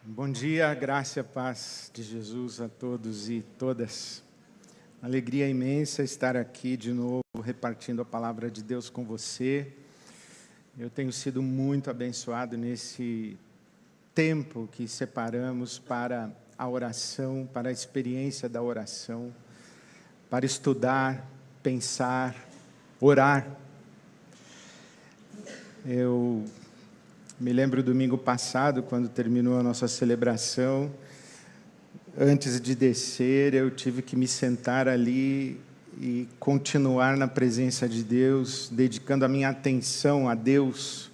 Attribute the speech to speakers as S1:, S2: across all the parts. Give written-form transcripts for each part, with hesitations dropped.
S1: Bom dia, graça e a paz de Jesus a todos e todas. Alegria imensa estar aqui de novo, repartindo a palavra de Deus com você. Eu tenho sido muito abençoado nesse tempo que separamos para a oração, para a experiência da oração, para estudar, pensar, orar. Eu me lembro domingo passado, quando terminou a nossa celebração, antes de descer, eu tive que me sentar ali e continuar na presença de Deus, dedicando a minha atenção a Deus,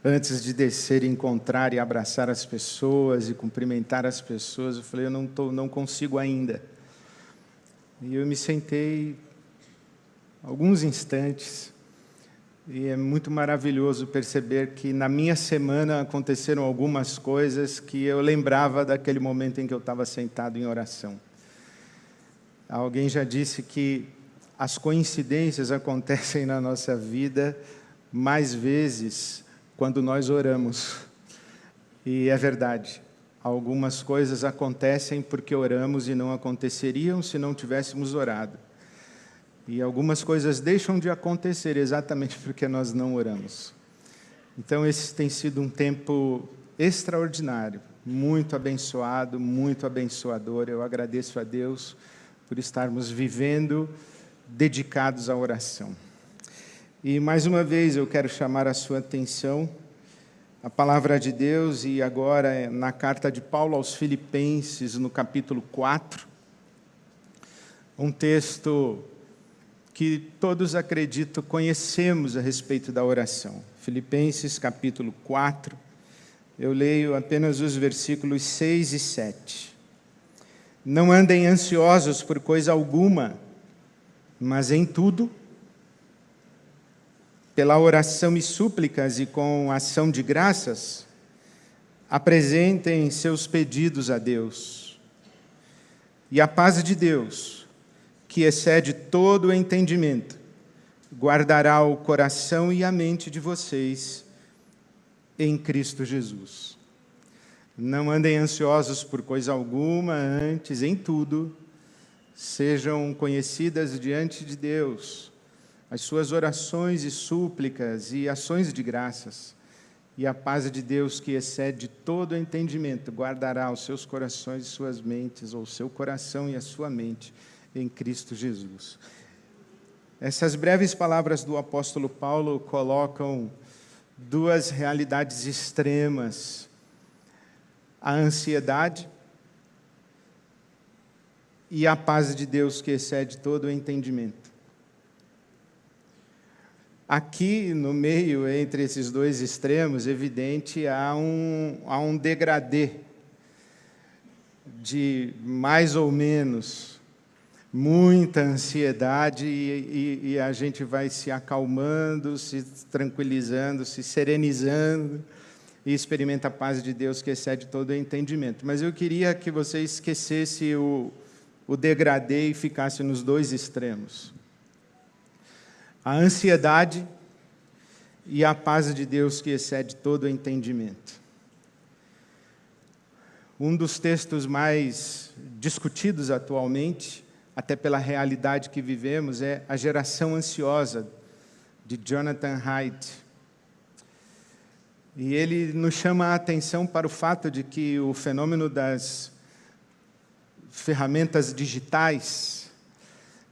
S1: antes de descer e encontrar e abraçar as pessoas e cumprimentar as pessoas. Eu falei, eu não consigo ainda. E eu me sentei alguns instantes. E é muito maravilhoso perceber que na minha semana aconteceram algumas coisas que eu lembrava daquele momento em que eu estava sentado em oração. Alguém já disse que as coincidências acontecem na nossa vida mais vezes quando nós oramos. E é verdade. Algumas coisas acontecem porque oramos e não aconteceriam se não tivéssemos orado. E algumas coisas deixam de acontecer exatamente porque nós não oramos. Então, esse tem sido um tempo extraordinário, muito abençoado, muito abençoador. Eu agradeço a Deus por estarmos vivendo dedicados à oração. E, mais uma vez, eu quero chamar a sua atenção à palavra de Deus, e agora na carta de Paulo aos Filipenses, no capítulo 4, um texto que todos, acredito, conhecemos a respeito da oração. Filipenses, capítulo 4, eu leio apenas os versículos 6 e 7. Não andem ansiosos por coisa alguma, mas em tudo, pela oração e súplicas e com ação de graças, apresentem seus pedidos a Deus. E a paz de Deus, que excede todo o entendimento, guardará o coração e a mente de vocês em Cristo Jesus. Não andem ansiosos por coisa alguma, antes, em tudo, sejam conhecidas diante de Deus as suas orações e súplicas e ações de graças, e a paz de Deus, que excede todo o entendimento, guardará os seus corações e suas mentes, ou o seu coração e a sua mente, em Cristo Jesus. Essas breves palavras do apóstolo Paulo colocam duas realidades extremas: a ansiedade e a paz de Deus, que excede todo o entendimento. Aqui, no meio, entre esses dois extremos, evidente, há um degradê de mais ou menos muita ansiedade, e a gente vai se acalmando, se tranquilizando, se serenizando, e experimenta a paz de Deus, que excede todo o entendimento. Mas eu queria que você esquecesse o degradê e ficasse nos dois extremos: a ansiedade e a paz de Deus, que excede todo o entendimento. Um dos textos mais discutidos atualmente, até pela realidade que vivemos, é A Geração Ansiosa, de Jonathan Haidt. E ele nos chama a atenção para o fato de que o fenômeno das ferramentas digitais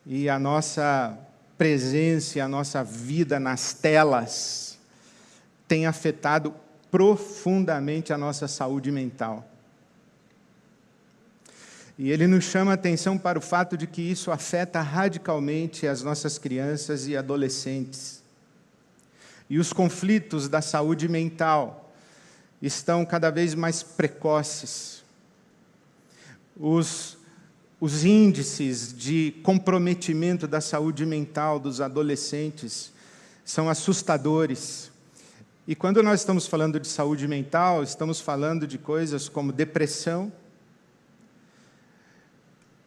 S1: e a nossa presença e a nossa vida nas telas tem afetado profundamente a nossa saúde mental. E ele nos chama a atenção para o fato de que isso afeta radicalmente as nossas crianças e adolescentes. E os conflitos da saúde mental estão cada vez mais precoces. Os índices de comprometimento da saúde mental dos adolescentes são assustadores. E quando nós estamos falando de saúde mental, estamos falando de coisas como depressão,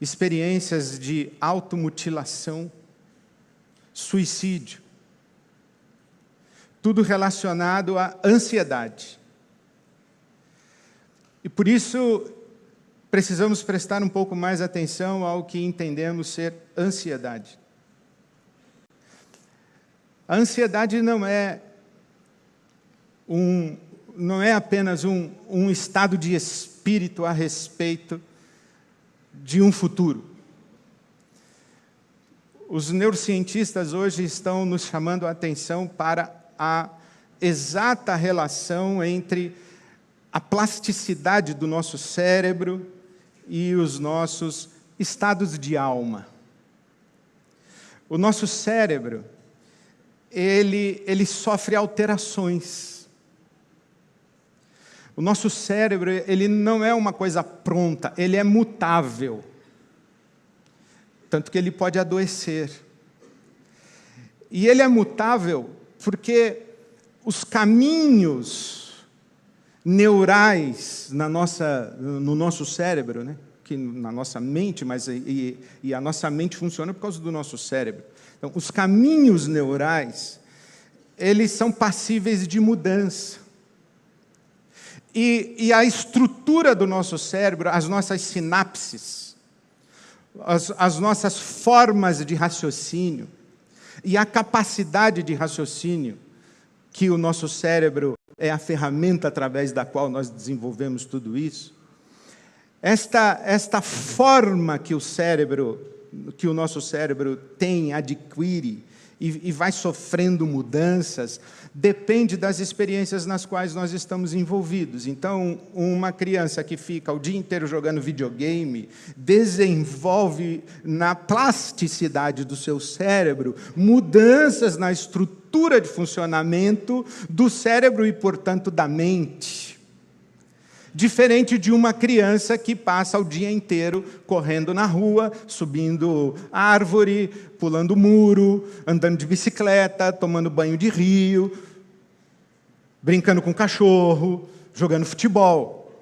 S1: experiências de automutilação, suicídio, tudo relacionado à ansiedade. E por isso, precisamos prestar um pouco mais atenção ao que entendemos ser ansiedade. A ansiedade não é apenas um estado de espírito a respeito de um futuro. Os neurocientistas hoje estão nos chamando a atenção para a exata relação entre a plasticidade do nosso cérebro e os nossos estados de alma. O nosso cérebro, ele sofre alterações. O nosso cérebro, ele não é uma coisa pronta, ele é mutável. Tanto que ele pode adoecer. E ele é mutável porque os caminhos neurais no nosso cérebro, né? Que na nossa mente, mas a nossa mente funciona por causa do nosso cérebro. Então, os caminhos neurais, eles são passíveis de mudança. E a estrutura do nosso cérebro, as nossas sinapses, as nossas formas de raciocínio e a capacidade de raciocínio, que o nosso cérebro é a ferramenta através da qual nós desenvolvemos tudo isso, esta forma que o nosso cérebro adquire e vai sofrendo mudanças, depende das experiências nas quais nós estamos envolvidos. Então, uma criança que fica o dia inteiro jogando videogame, desenvolve na plasticidade do seu cérebro mudanças na estrutura de funcionamento do cérebro e, portanto, da mente. Diferente de uma criança que passa o dia inteiro correndo na rua, subindo árvore, pulando muro, andando de bicicleta, tomando banho de rio, brincando com cachorro, jogando futebol.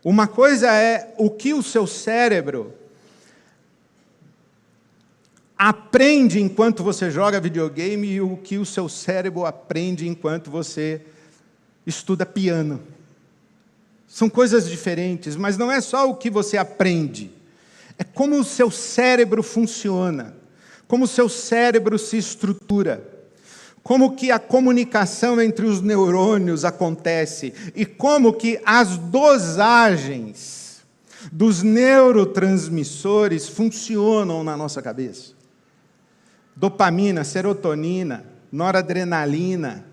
S1: Uma coisa é o que o seu cérebro aprende enquanto você joga videogame e o que o seu cérebro aprende enquanto você estuda piano. São coisas diferentes, mas não é só o que você aprende. É como o seu cérebro funciona, como o seu cérebro se estrutura, como que a comunicação entre os neurônios acontece e como que as dosagens dos neurotransmissores funcionam na nossa cabeça. Dopamina, serotonina, noradrenalina.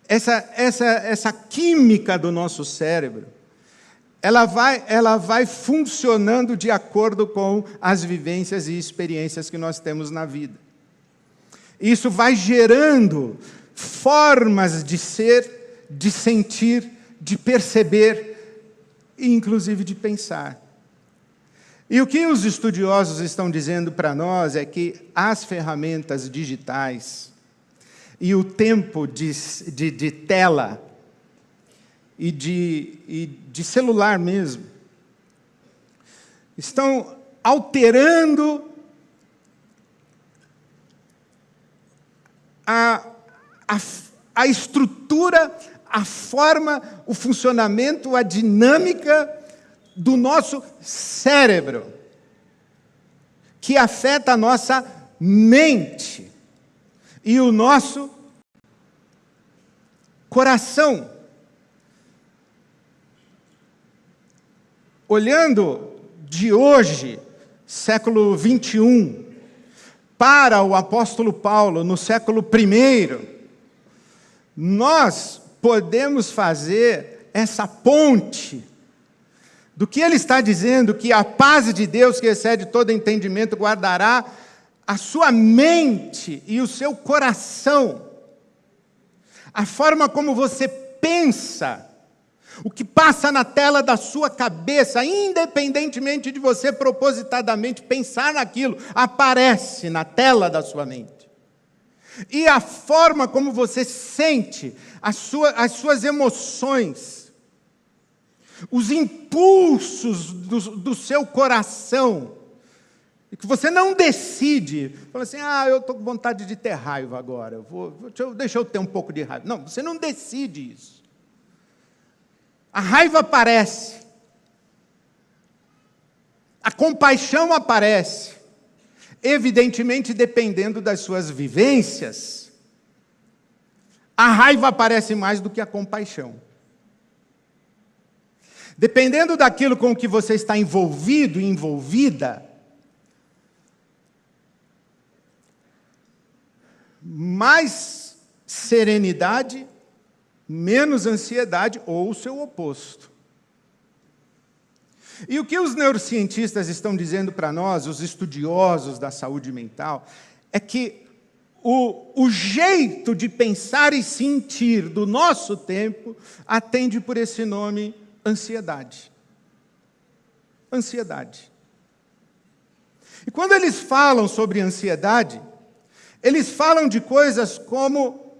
S1: Essa química do nosso cérebro, ela vai funcionando de acordo com as vivências e experiências que nós temos na vida. Isso vai gerando formas de ser, de sentir, de perceber e, inclusive, de pensar. E o que os estudiosos estão dizendo para nós é que as ferramentas digitais e o tempo de tela e de celular mesmo estão alterando a estrutura, a forma, o funcionamento, a dinâmica do nosso cérebro, que afeta a nossa mente e o nosso coração. Olhando de hoje, século 21, para o apóstolo Paulo, no século I, nós podemos fazer essa ponte do que ele está dizendo, que a paz de Deus, que excede todo entendimento, guardará a sua mente e o seu coração, a forma como você pensa, o que passa na tela da sua cabeça, independentemente de você propositadamente pensar naquilo, aparece na tela da sua mente. E a forma como você sente, as suas emoções, os impulsos do seu coração, e que você não decide, fala assim, eu estou com vontade de ter raiva agora, deixa eu ter um pouco de raiva. Não, você não decide isso. A raiva aparece, A compaixão aparece, evidentemente dependendo das suas vivências. A raiva aparece mais do que a compaixão. Dependendo daquilo com que você está envolvido e envolvida, mais serenidade, menos ansiedade ou o seu oposto. E o que os neurocientistas estão dizendo para nós, os estudiosos da saúde mental, é que o jeito de pensar e sentir do nosso tempo atende por esse nome ansiedade. Ansiedade. E quando eles falam sobre ansiedade, eles falam de coisas como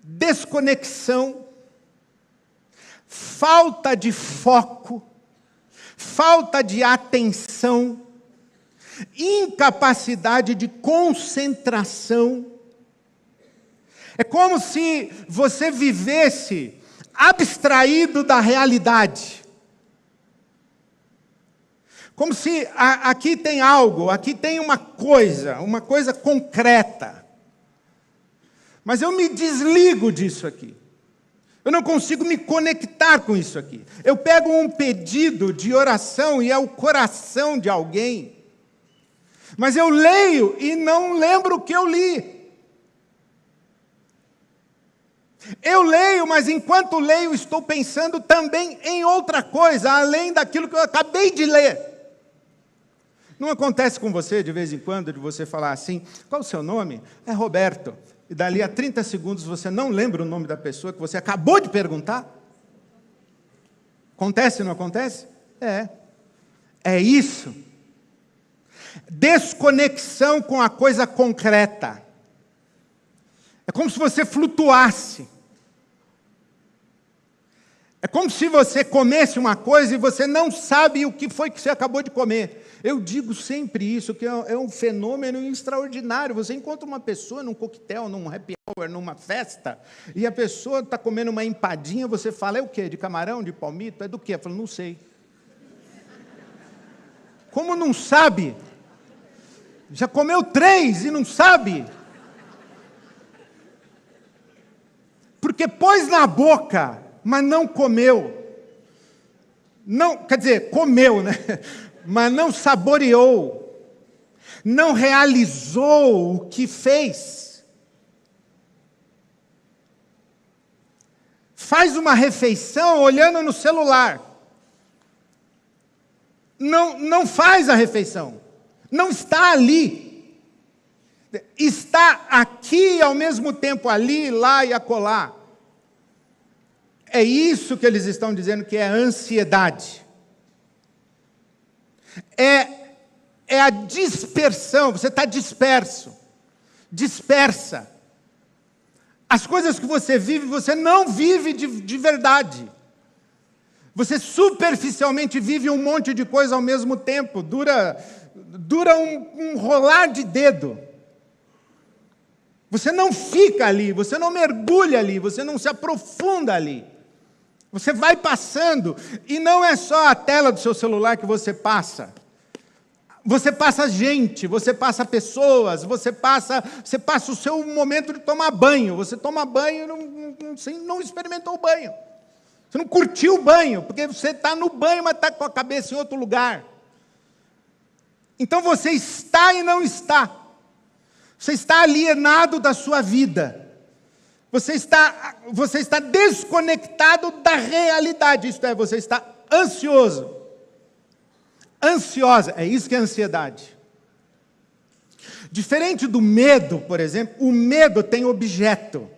S1: desconexão, falta de foco, falta de atenção, incapacidade de concentração. É como se você vivesse abstraído da realidade. Como se aqui tem algo, aqui tem uma coisa concreta. Mas eu me desligo disso aqui. Eu não consigo me conectar com isso aqui. Eu pego um pedido de oração e é o coração de alguém. Mas eu leio e não lembro o que eu li. Eu leio, mas enquanto leio estou pensando também em outra coisa, além daquilo que eu acabei de ler. Não acontece com você, de vez em quando, de você falar assim, qual o seu nome? É Roberto. E dali a 30 segundos você não lembra o nome da pessoa que você acabou de perguntar? Acontece, não acontece? É isso. Desconexão com a coisa concreta. É como se você flutuasse. É como se você comesse uma coisa e você não sabe o que foi que você acabou de comer. Eu digo sempre isso, que é um fenômeno extraordinário. Você encontra uma pessoa num coquetel, num happy hour, numa festa, e a pessoa está comendo uma empadinha, você fala, é o quê? De camarão, de palmito? É do quê? Eu falo, não sei. Como não sabe? Já comeu 3 e não sabe? Porque pôs na boca, mas não comeu. Não, quer dizer, comeu, né? Mas não saboreou. Não realizou o que fez. Faz uma refeição olhando no celular. Não faz a refeição. Não está ali. Está aqui e ao mesmo tempo ali, lá e acolá. É isso que eles estão dizendo que é ansiedade. É a dispersão, você está disperso. Dispersa. As coisas que você vive, você não vive de verdade. Você superficialmente vive um monte de coisa ao mesmo tempo. Dura um rolar de dedo. Você não fica ali, você não mergulha ali, você não se aprofunda ali. Você vai passando, e não é só a tela do seu celular que você passa. Você passa gente, você passa pessoas, você passa o seu momento de tomar banho. Você toma banho e não experimentou o banho. Você não curtiu o banho, porque você está no banho, mas está com a cabeça em outro lugar. Então você está e não está. Você está alienado da sua vida. Você está desconectado da realidade. Isto é, você está ansioso. Ansiosa, é isso que é ansiedade. Diferente do medo, por exemplo, o medo tem objeto.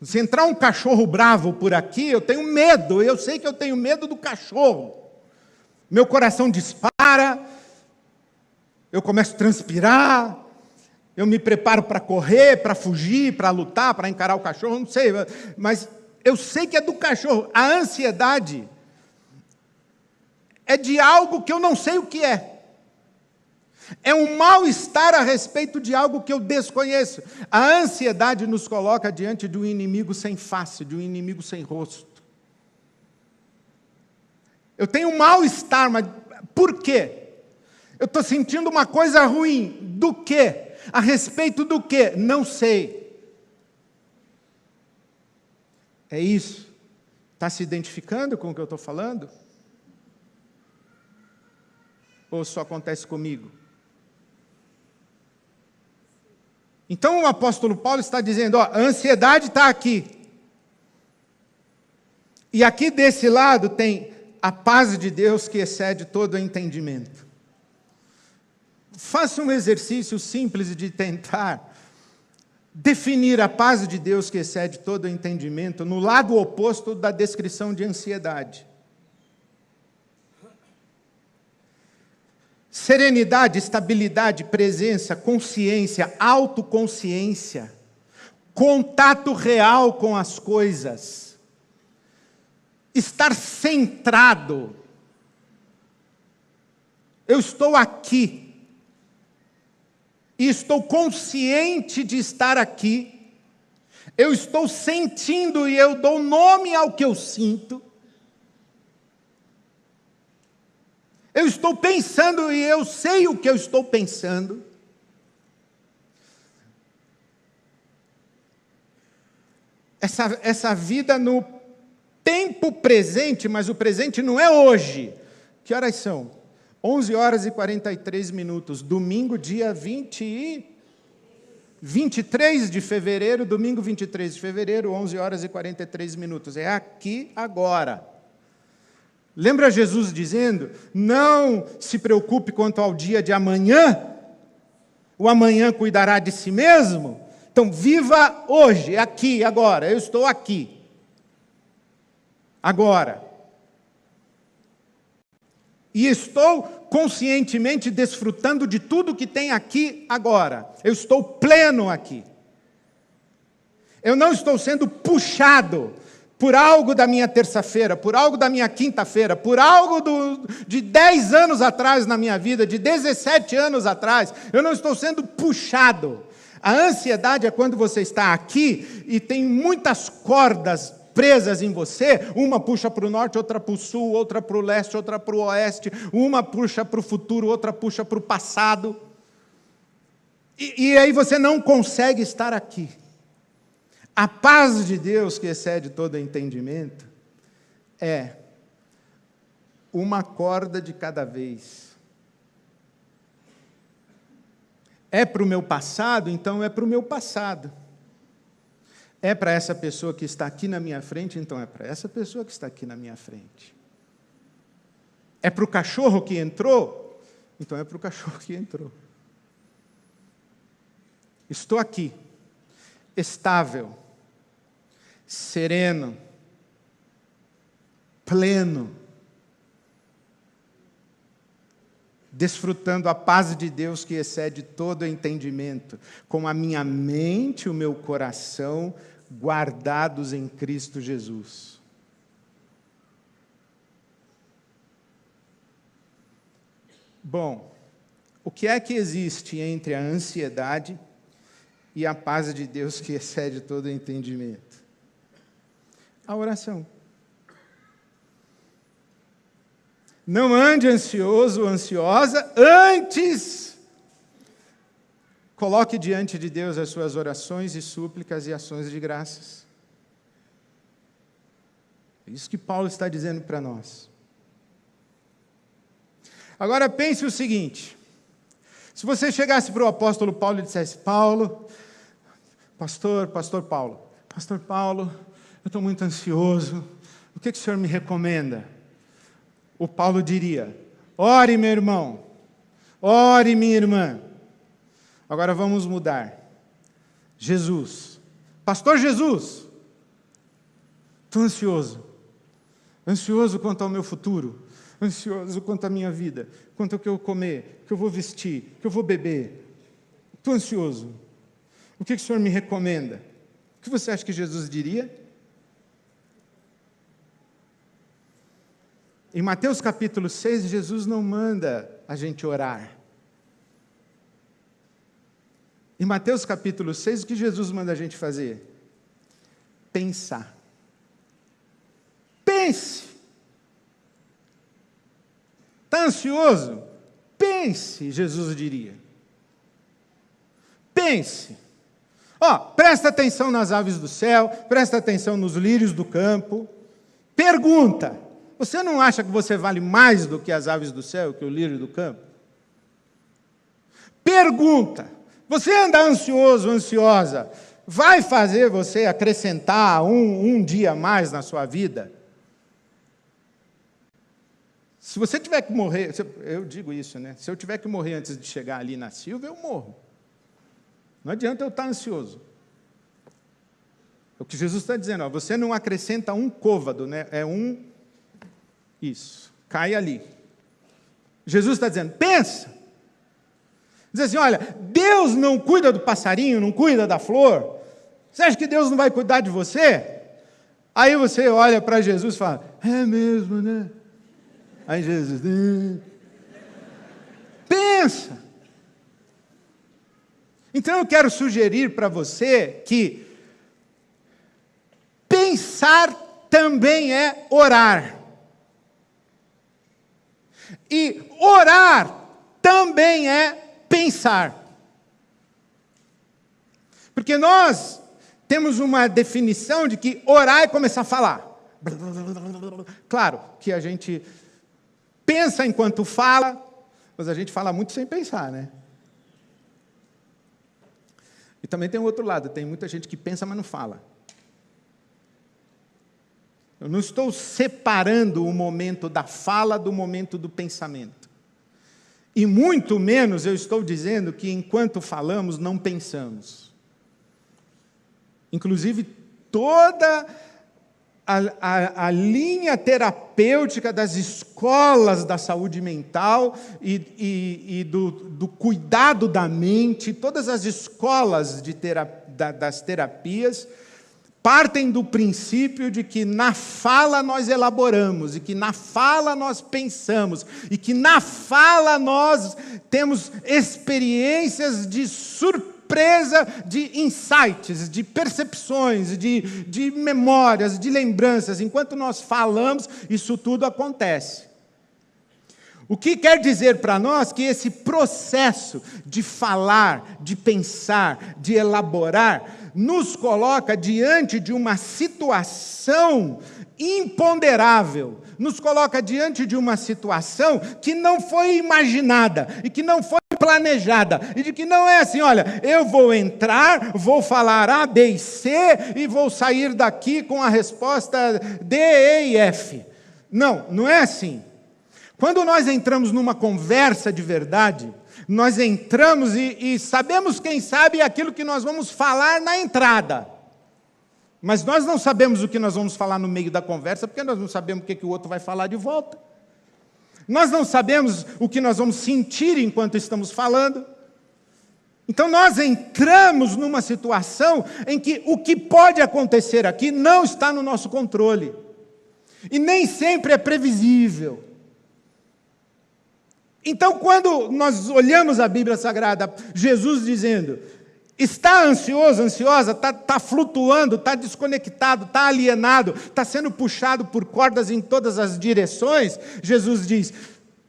S1: Se entrar um cachorro bravo por aqui, eu tenho medo, eu sei que eu tenho medo do cachorro. Meu coração dispara, eu começo a transpirar, eu me preparo para correr, para fugir, para lutar, para encarar o cachorro, não sei, mas eu sei que é do cachorro. A ansiedade é de algo que eu não sei o que é. É um mal-estar a respeito de algo que eu desconheço. A ansiedade nos coloca diante de um inimigo sem face, de um inimigo sem rosto. Eu tenho um mal-estar, mas Por quê? Eu estou sentindo uma coisa ruim. Do quê? A respeito do quê? Não sei. É isso? Está se identificando com o que eu estou falando? Ou só acontece comigo? Então o apóstolo Paulo está dizendo, a ansiedade está aqui. E aqui desse lado tem a paz de Deus que excede todo o entendimento. Faça um exercício simples de tentar definir a paz de Deus que excede todo o entendimento no lado oposto da descrição de ansiedade. Serenidade, estabilidade, presença, consciência, autoconsciência, contato real com as coisas, estar centrado. Eu estou aqui. E estou consciente de estar aqui, eu estou sentindo e eu dou nome ao que eu sinto, eu estou pensando e eu sei o que eu estou pensando, essa vida no tempo presente, mas o presente não é hoje. Que horas são? 11 horas e 43 minutos, domingo, dia 23 de fevereiro, domingo 23 de fevereiro, 11 horas e 43 minutos. É aqui, agora. Lembra Jesus dizendo, não se preocupe quanto ao dia de amanhã, o amanhã cuidará de si mesmo? Então, viva hoje, aqui, agora, eu estou aqui. Agora. E estou conscientemente desfrutando de tudo que tem aqui agora. Eu estou pleno aqui. Eu não estou sendo puxado por algo da minha terça-feira, por algo da minha quinta-feira, por algo de 10 anos atrás na minha vida, de 17 anos atrás. Eu não estou sendo puxado. A ansiedade é quando você está aqui e tem muitas cordas presas em você, uma puxa para o norte, outra para o sul, outra para o leste, outra para o oeste, uma puxa para o futuro, outra puxa para o passado, e aí você não consegue estar aqui. A paz de Deus, que excede todo entendimento, é uma corda de cada vez. É para o meu passado, então é para o meu passado. É para essa pessoa que está aqui na minha frente, então é para essa pessoa que está aqui na minha frente. É para o cachorro que entrou, então é para o cachorro que entrou. Estou aqui, estável, sereno, pleno, desfrutando a paz de Deus que excede todo entendimento, com a minha mente e o meu coração guardados em Cristo Jesus. Bom, o que é que existe entre a ansiedade e a paz de Deus que excede todo entendimento? A oração. Não ande ansioso ou ansiosa, antes coloque diante de Deus as suas orações e súplicas e ações de graças. É isso que Paulo está dizendo para nós. Agora pense o seguinte, se você chegasse para o apóstolo Paulo e dissesse, pastor Paulo, eu estou muito ansioso, o que o senhor me recomenda? O Paulo diria, ore meu irmão, ore minha irmã. Agora vamos mudar. Jesus, pastor Jesus, estou ansioso quanto ao meu futuro, ansioso quanto à minha vida, quanto ao que eu vou comer, que eu vou vestir, que eu vou beber. Estou ansioso. O que o senhor me recomenda? O que você acha que Jesus diria? Em Mateus capítulo 6, Jesus não manda a gente orar. Em Mateus capítulo 6, o que Jesus manda a gente fazer? Pensar. Pense. Está ansioso? Pense, Jesus diria. Pense. Presta atenção nas aves do céu, presta atenção nos lírios do campo. Pergunta, você não acha que você vale mais do que as aves do céu, que o lírio do campo? Pergunta, você anda ansioso, ansiosa, vai fazer você acrescentar um dia a mais na sua vida? Se você tiver que morrer, eu digo isso, né? Se eu tiver que morrer antes de chegar ali na Silva, eu morro. Não adianta eu estar ansioso. O que Jesus está dizendo, você não acrescenta um côvado, né? Isso, cai ali. Jesus está dizendo, pensa. Diz assim, olha, Deus não cuida do passarinho, não cuida da flor. Você acha que Deus não vai cuidar de você? Aí você olha para Jesus e fala, é mesmo, né? Aí Jesus, pensa. Então eu quero sugerir para você que pensar também é orar. E orar também é pensar. Porque nós temos uma definição de que orar é começar a falar. Claro que a gente pensa enquanto fala, mas a gente fala muito sem pensar, né? E também tem o outro lado, tem muita gente que pensa, mas não fala. Eu não estou separando o momento da fala do momento do pensamento. E muito menos eu estou dizendo que enquanto falamos, não pensamos. Inclusive, toda a linha terapêutica das escolas da saúde mental e do cuidado da mente, todas as escolas das terapias, partem do princípio de que na fala nós elaboramos, e que na fala nós pensamos, e que na fala nós temos experiências de surpresa, de insights, de percepções, de memórias, de lembranças. Enquanto nós falamos, isso tudo acontece. O que quer dizer para nós que esse processo de falar, de pensar, de elaborar, nos coloca diante de uma situação imponderável, nos coloca diante de uma situação que não foi imaginada e que não foi planejada, e de que não é assim, olha, eu vou entrar, vou falar A, B e C e vou sair daqui com a resposta D, E e F. Não, não é assim. Quando nós entramos numa conversa de verdade, nós entramos e sabemos, quem sabe, aquilo que nós vamos falar na entrada. Mas nós não sabemos o que nós vamos falar no meio da conversa, porque nós não sabemos o que o outro vai falar de volta. Nós não sabemos o que nós vamos sentir enquanto estamos falando. Então nós entramos numa situação em que o que pode acontecer aqui não está no nosso controle. E nem sempre é previsível. Então, quando nós olhamos a Bíblia Sagrada, Jesus dizendo, está ansioso, ansiosa, está flutuando, está desconectado, está alienado, está sendo puxado por cordas em todas as direções, Jesus diz,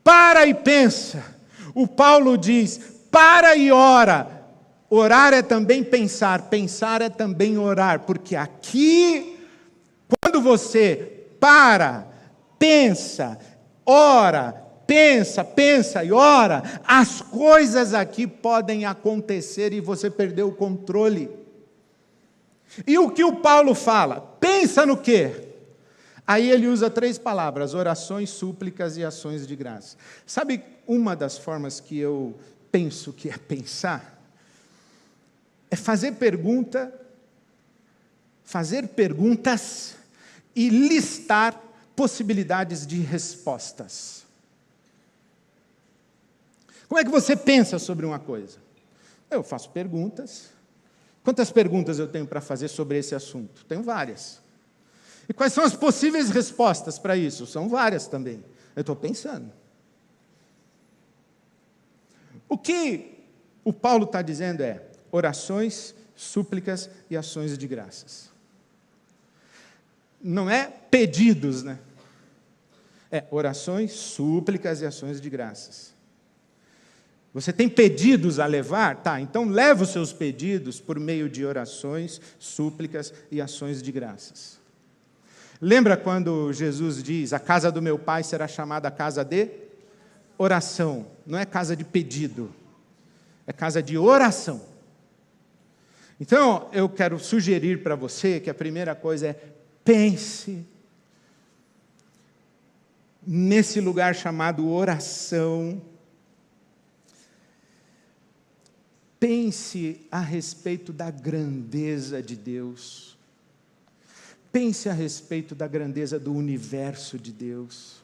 S1: para e pensa. O Paulo diz, para e ora. Orar é também pensar, pensar é também orar, porque aqui, quando você para, pensa, ora, pensa e ora, as coisas aqui podem acontecer e você perdeu o controle. E o que o Paulo fala? Pensa no quê? Aí ele usa 3 palavras, orações, súplicas e ações de graça. Sabe uma das formas que eu penso que é pensar? É fazer perguntas e listar possibilidades de respostas. Como é que você pensa sobre uma coisa? Eu faço perguntas. Quantas perguntas eu tenho para fazer sobre esse assunto? Tenho várias. E quais são as possíveis respostas para isso? São várias também. Eu estou pensando. O que o Paulo está dizendo é orações, súplicas e ações de graças. Não é pedidos, né? orações, súplicas e ações de graças. Você tem pedidos a levar? Tá, então leva os seus pedidos por meio de orações, súplicas e ações de graças. Lembra quando Jesus diz, a casa do meu pai será chamada casa de oração? Não é casa de pedido, é casa de oração. Então, eu quero sugerir para você que a primeira coisa é pense nesse lugar chamado oração. Pense a respeito da grandeza de Deus. Pense a respeito da grandeza do universo de Deus.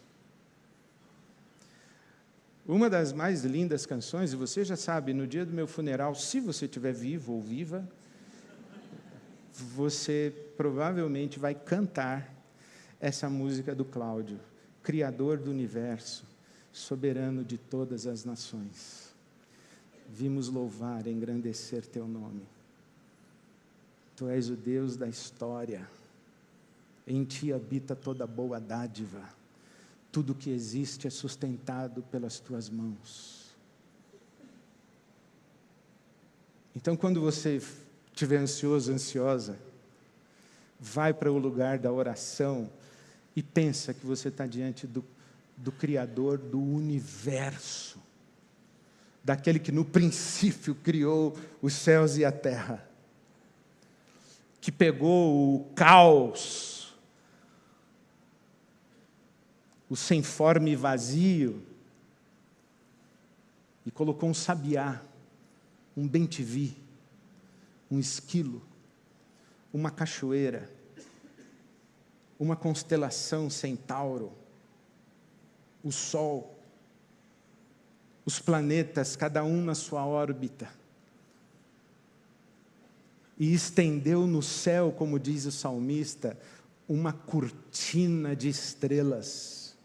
S1: Uma das mais lindas canções, e você já sabe, no dia do meu funeral, se você estiver vivo ou viva, você provavelmente vai cantar essa música do Cláudio, Criador do universo, soberano de todas as nações. Vimos louvar e engrandecer teu nome. Tu és o Deus da história. Em ti habita toda boa dádiva. Tudo que existe é sustentado pelas tuas mãos. Então, quando você estiver ansioso, ansiosa, vai para o lugar da oração e pensa que você está diante do Criador do universo, daquele que no princípio criou os céus e a terra, que pegou o caos, o sem forma e vazio, e colocou um sabiá, um bem-te-vi, um esquilo, uma cachoeira, uma constelação Centauro, o Sol, os planetas, cada um na sua órbita, e estendeu no céu, como diz o salmista, uma cortina de estrelas,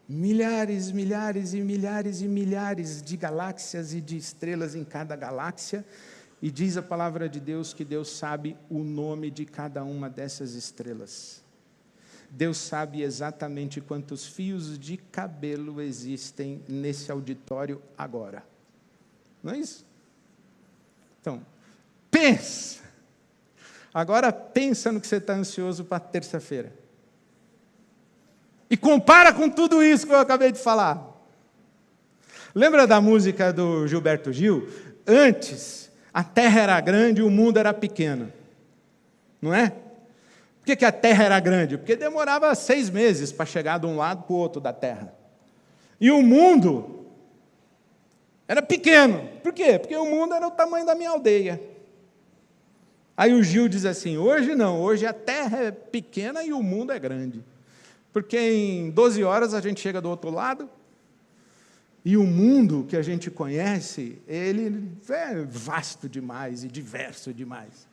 S1: milhares, milhares e milhares e milhares de galáxias e de estrelas em cada galáxia, e diz a palavra de Deus que Deus sabe o nome de cada uma dessas estrelas. Deus sabe exatamente quantos fios de cabelo existem nesse auditório agora. Não é isso? Então, pensa. Agora pensa no que você está ansioso para terça-feira. E compara com tudo isso que eu acabei de falar. Lembra da música do Gilberto Gil? Antes, a terra era grande e o mundo era pequeno. Não é? Por que a terra era grande? Porque demorava 6 meses para chegar de um lado para o outro da terra. E o mundo era pequeno. Por quê? Porque o mundo era o tamanho da minha aldeia. Aí o Gil diz assim, hoje não, hoje a terra é pequena e o mundo é grande. Porque em 12 horas a gente chega do outro lado, e o mundo que a gente conhece, ele é vasto demais e diverso demais.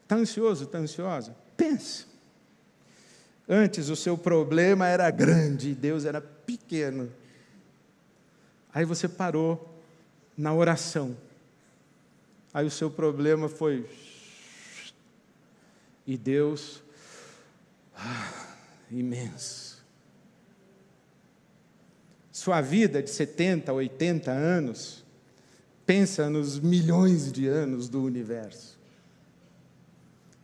S1: Está ansioso, está ansiosa? Pense. Antes o seu problema era grande e Deus era pequeno. Aí você parou na oração. Aí o seu problema foi... E Deus... imenso. Sua vida de 70, 80 anos, pensa nos milhões de anos do universo.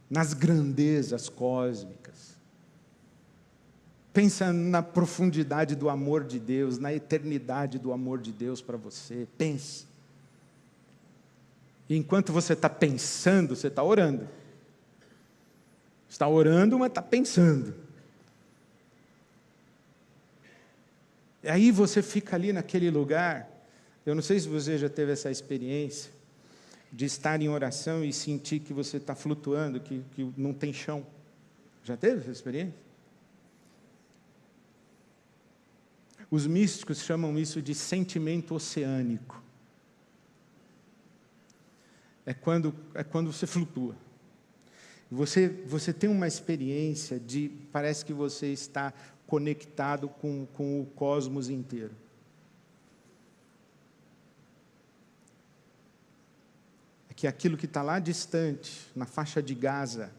S1: Nas grandezas cósmicas. Pensa na profundidade do amor de Deus, na eternidade do amor de Deus para você. Pense. E enquanto você está pensando, você está orando. Está orando, mas está pensando. E aí você fica ali naquele lugar. Eu não sei se você já teve essa experiência de estar em oração e sentir que você está flutuando, que não tem chão. Já teve essa experiência? Os místicos chamam isso de sentimento oceânico. É quando você flutua. Você tem uma experiência de... Parece que você está conectado com o cosmos inteiro. É que aquilo que está lá distante, na faixa de Gaza,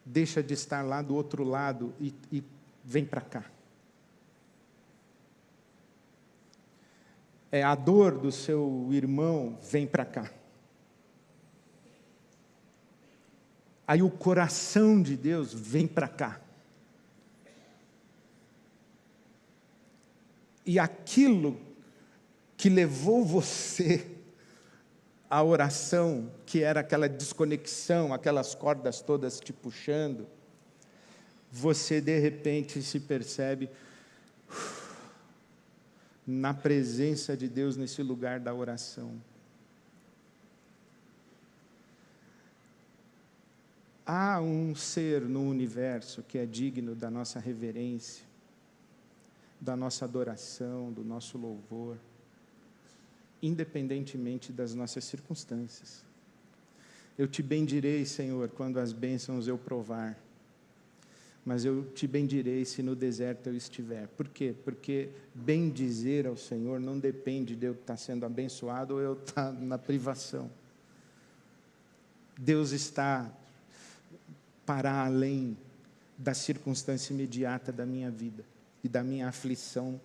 S1: deixa de estar lá do outro lado e vem para cá. É a dor do seu irmão, vem para cá. Aí o coração de Deus vem para cá. E aquilo que levou você à oração, que era aquela desconexão, aquelas cordas todas te puxando, você de repente se percebe na presença de Deus nesse lugar da oração. Há um ser no universo que é digno da nossa reverência, da nossa adoração, do nosso louvor, independentemente das nossas circunstâncias. Eu te bendirei, Senhor, quando as bênçãos eu provar, mas eu te bendirei se no deserto eu estiver. Por quê? Porque bendizer ao Senhor não depende de eu estar sendo abençoado ou eu estar na privação. Deus está para além da circunstância imediata da minha vida e da minha aflição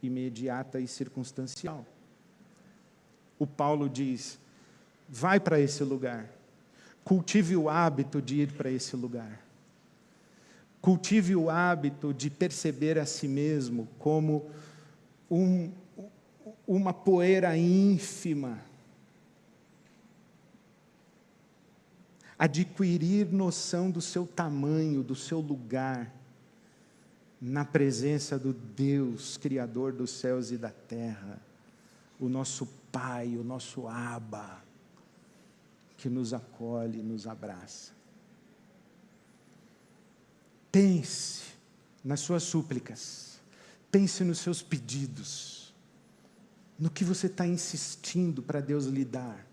S1: imediata e circunstancial. O Paulo diz, vai para esse lugar, cultive o hábito de ir para esse lugar, cultive o hábito de perceber a si mesmo como uma poeira ínfima, adquirir noção do seu tamanho, do seu lugar, na presença do Deus, Criador dos céus e da terra, o nosso Pai, o nosso Abba, que nos acolhe, nos abraça. Pense nas suas súplicas, pense nos seus pedidos, no que você está insistindo para Deus lhe dar.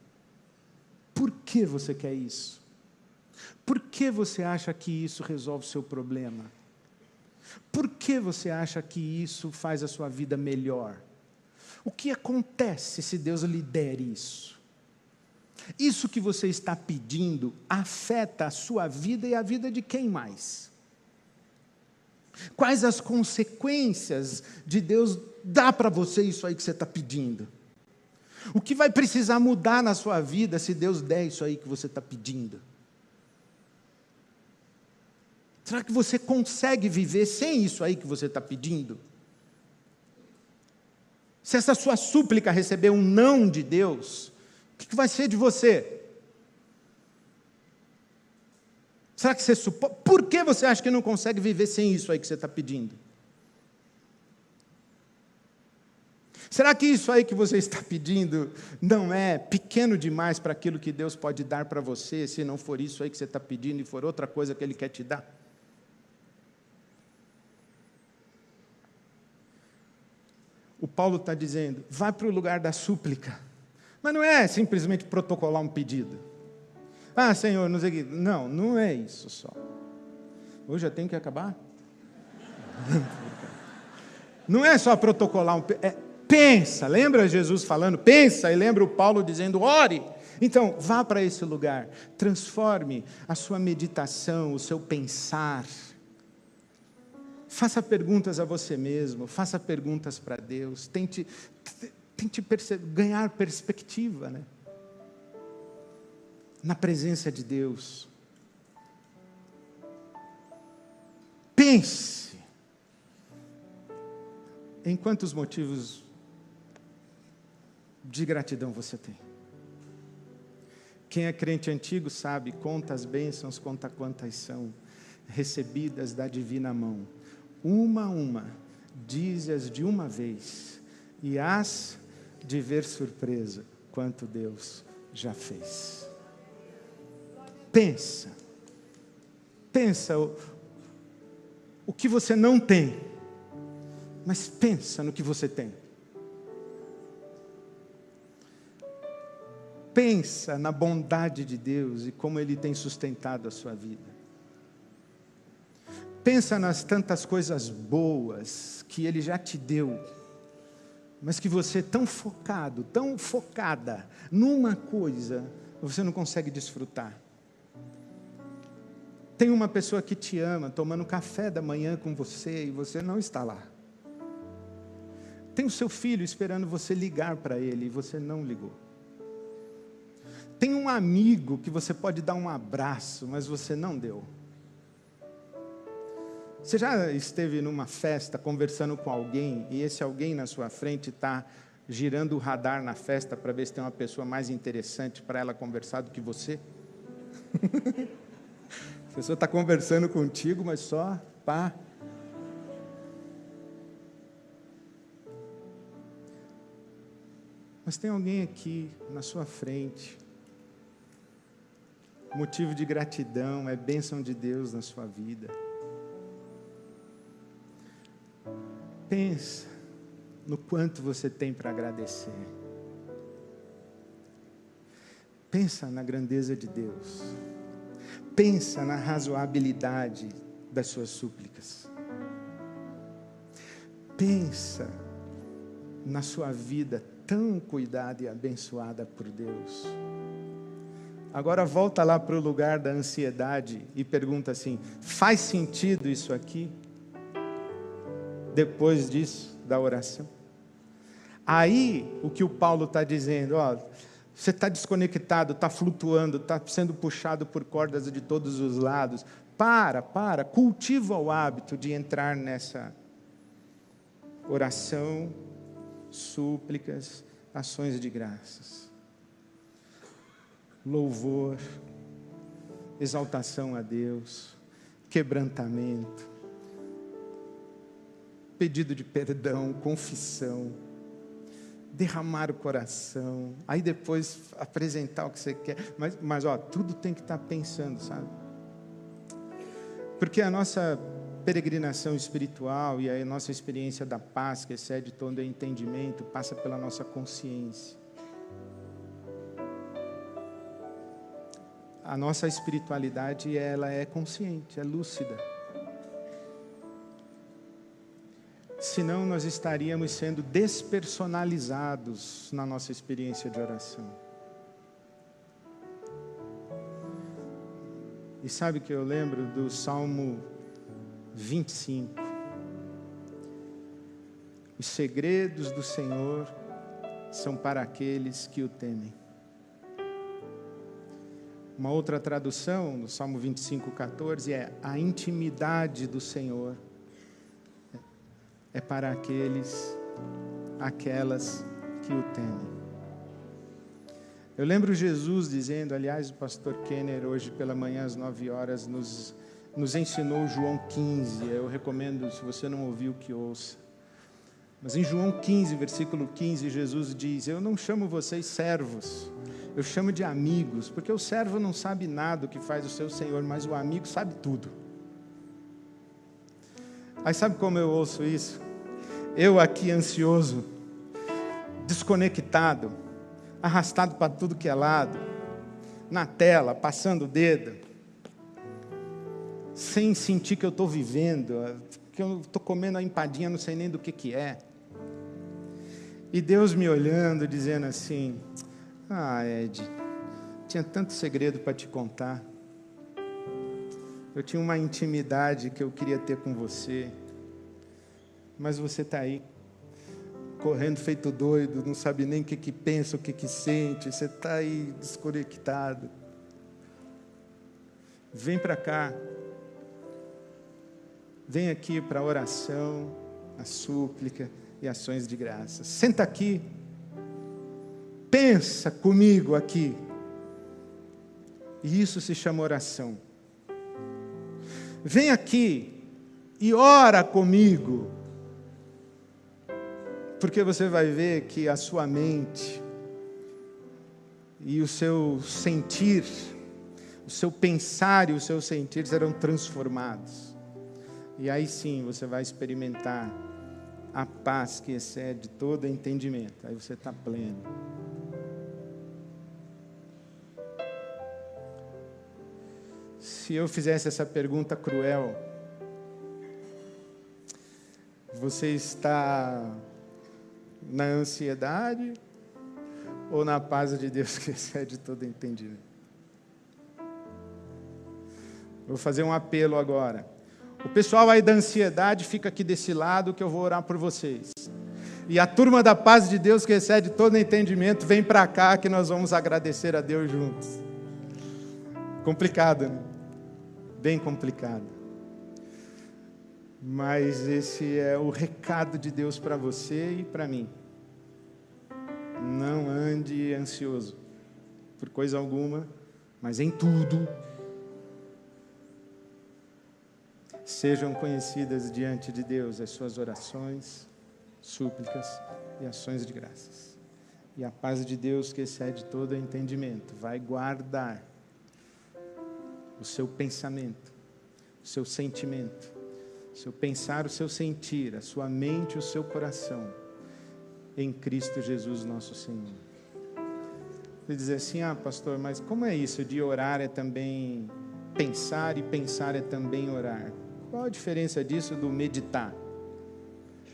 S1: Por que você quer isso? Por que você acha que isso resolve o seu problema? Por que você acha que isso faz a sua vida melhor? O que acontece se Deus lhe der isso? Isso que você está pedindo afeta a sua vida e a vida de quem mais? Quais as consequências de Deus dar para você isso aí que você está pedindo? O que vai precisar mudar na sua vida se Deus der isso aí que você está pedindo? Será que você consegue viver sem isso aí que você está pedindo? Se essa sua súplica receber um não de Deus, o que vai ser de você? Será que você suporta? Por que você acha que não consegue viver sem isso aí que você está pedindo? Será que isso aí que você está pedindo não é pequeno demais para aquilo que Deus pode dar para você, se não for isso aí que você está pedindo e for outra coisa que Ele quer te dar? O Paulo está dizendo, vai para o lugar da súplica. Mas não é simplesmente protocolar um pedido. Ah, Senhor, não sei o que. Não, não é isso só. Hoje já tem que acabar? Não é só protocolar um pedido. Pensa, lembra Jesus falando? Pensa, e lembra o Paulo dizendo, ore. Então, vá para esse lugar. Transforme a sua meditação, o seu pensar. Faça perguntas a você mesmo, faça perguntas para Deus, tente ganhar perspectiva, né? Na presença de Deus. Pense em quantos motivos de gratidão você tem. Quem é crente antigo sabe, conta as bênçãos, conta quantas são recebidas da divina mão. Uma a uma, dize-as de uma vez, e hás de ver surpresa, quanto Deus já fez. Pensa o que você não tem, mas pensa no que você tem. Pensa na bondade de Deus e como Ele tem sustentado a sua vida. Pensa nas tantas coisas boas que Ele já te deu, mas que você é tão focado, tão focada numa coisa, você não consegue desfrutar. Tem uma pessoa que te ama, tomando café da manhã com você, e você não está lá. Tem o seu filho esperando você ligar para ele, e você não ligou. Tem um amigo que você pode dar um abraço, mas você não deu. Você já esteve numa festa conversando com alguém, e esse alguém na sua frente está girando o radar na festa para ver se tem uma pessoa mais interessante para ela conversar do que você? A pessoa está conversando contigo, mas só pá. Mas tem alguém aqui na sua frente, motivo de gratidão, é bênção de Deus na sua vida. Pensa no quanto você tem para agradecer. Pensa na grandeza de Deus. Pensa na razoabilidade das suas súplicas. Pensa na sua vida tão cuidada e abençoada por Deus. Agora volta lá para o lugar da ansiedade e pergunta assim: faz sentido isso aqui? Depois disso, da oração. Aí, o que o Paulo está dizendo, ó, você está desconectado, está flutuando, está sendo puxado por cordas de todos os lados. Cultiva o hábito de entrar nessa oração, súplicas, ações de graças. Louvor, exaltação a Deus, quebrantamento, pedido de perdão, confissão, derramar o coração, aí depois apresentar o que você quer, mas tudo tem que estar pensando, sabe? Porque a nossa peregrinação espiritual e a nossa experiência da paz, que excede todo o entendimento, passa pela nossa consciência. A nossa espiritualidade, ela é consciente, é lúcida. Senão nós estaríamos sendo despersonalizados na nossa experiência de oração. E sabe que eu lembro do Salmo 25. Os segredos do Senhor são para aqueles que o temem. Uma outra tradução, no Salmo 25:14, é: a intimidade do Senhor é para aquelas que o temem. Eu lembro Jesus dizendo, aliás, o pastor Kenner, hoje pela manhã, às 9 horas, nos ensinou João 15. Eu recomendo, se você não ouviu, que ouça. Mas em João 15, versículo 15, Jesus diz: eu não chamo vocês servos, eu chamo de amigos, porque o servo não sabe nada do que faz o seu senhor, mas o amigo sabe tudo. Aí sabe como eu ouço isso? Eu aqui ansioso, desconectado, arrastado para tudo que é lado, na tela, passando o dedo, sem sentir que eu estou vivendo, que eu estou comendo a empadinha, não sei nem do que é. E Deus me olhando, dizendo assim: Ed, tinha tanto segredo para te contar. Eu tinha uma intimidade que eu queria ter com você, mas você está aí, correndo feito doido, não sabe nem o que pensa, o que sente, você está aí desconectado. Vem para cá, vem aqui para a oração, a súplica e ações de graça. Senta aqui, pensa comigo aqui, e isso se chama oração. Vem aqui e ora comigo, porque você vai ver que a sua mente e o seu sentir, o seu pensar e o seu sentir serão transformados. E aí sim você vai experimentar a paz que excede todo entendimento. Aí você está pleno. Se eu fizesse essa pergunta cruel, você está na ansiedade ou na paz de Deus que excede todo entendimento? Vou fazer um apelo agora. O pessoal aí da ansiedade fica aqui desse lado que eu vou orar por vocês. E a turma da paz de Deus, que excede todo entendimento, vem para cá que nós vamos agradecer a Deus juntos. Complicado, né? Bem complicado. Mas esse é o recado de Deus para você e para mim. Não ande ansioso por coisa alguma, mas em tudo sejam conhecidas diante de Deus as suas orações, súplicas e ações de graças. E a paz de Deus, que excede todo entendimento, vai guardar o seu pensamento, o seu sentimento, o seu pensar, o seu sentir, a sua mente, o seu coração, em Cristo Jesus nosso Senhor. Você diz assim, pastor, mas como é isso de orar é também pensar e pensar é também orar? Qual a diferença disso do meditar?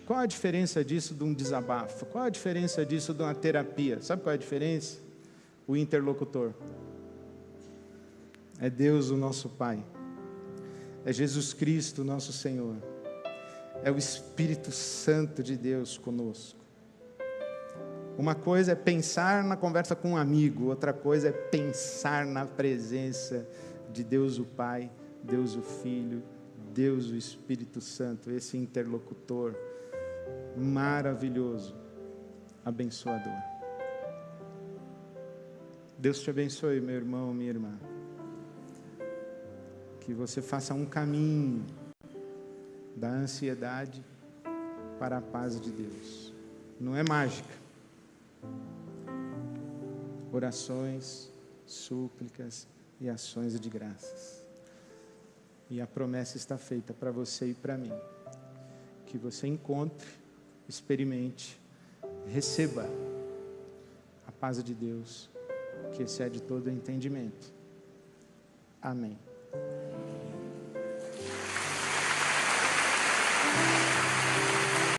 S1: Qual a diferença disso de um desabafo? Qual a diferença disso de uma terapia? Sabe qual é a diferença? O interlocutor. É Deus, o nosso Pai. É Jesus Cristo, nosso Senhor. É o Espírito Santo de Deus conosco. Uma coisa é pensar na conversa com um amigo, outra coisa é pensar na presença de Deus o Pai, Deus o Filho, Deus o Espírito Santo, esse interlocutor maravilhoso, abençoador. Deus te abençoe, meu irmão, minha irmã. Que você faça um caminho da ansiedade para a paz de Deus. Não é mágica. Orações, súplicas e ações de graças. E a promessa está feita para você e para mim. Que você encontre, experimente, receba a paz de Deus, que excede todo entendimento. Amém.